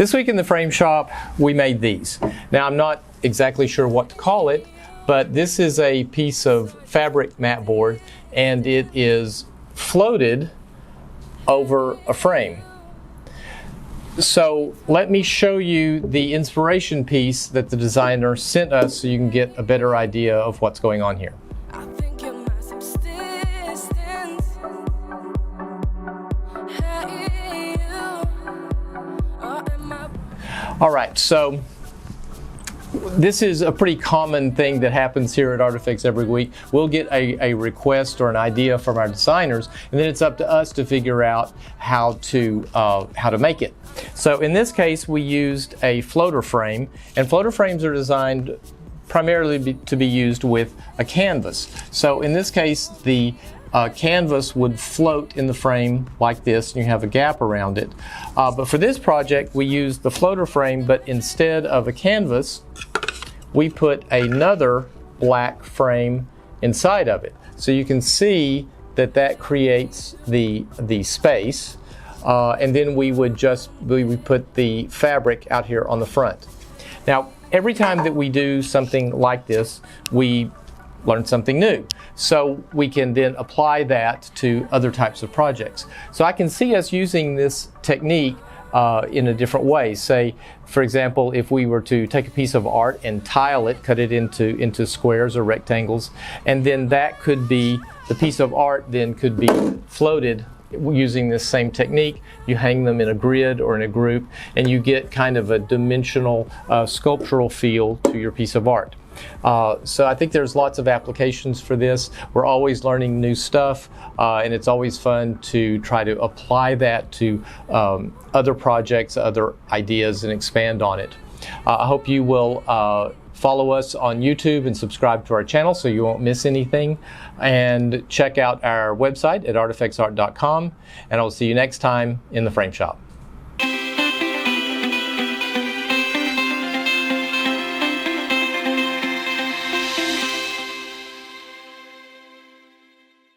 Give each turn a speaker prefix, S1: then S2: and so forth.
S1: This week in the frame shop, we made these. Now, I'm not exactly sure what to call it, but this is a piece of fabric mat board, and it is floated over a frame. So let me show you the inspiration piece that the designer sent us so you can get a better idea of what's going on here. All right, so this is a pretty common thing that happens here at Artifacts every week. We'll get a request or an idea from our designers, and then it's up to us to figure out how to make it. So in this case, we used a floater frame, and floater frames are designed primarily to be used with a canvas. So in this case, the canvas would float in the frame like this, and you have a gap around it. But for this project, we used the floater frame, but instead of a canvas, we put another black frame inside of it. So you can see that that creates the space, and then we would put the fabric out here on the front. Now, every time that we do something like this, we learn something new. So we can then apply that to other types of projects. So I can see us using this technique in a different way. Say, for example, if we were to take a piece of art and tile it, cut it into squares or rectangles, and then that could be, the piece of art then could be floated using this same technique. You hang them in a grid or in a group, and you get kind of a dimensional sculptural feel to your piece of art. So I think there's lots of applications for this. We're always learning new stuff, and it's always fun to try to apply that to other projects, other ideas, and expand on it. I hope you will follow us on YouTube and subscribe to our channel so you won't miss anything. And check out our website at artifactsart.com, and I'll see you next time in the frame shop.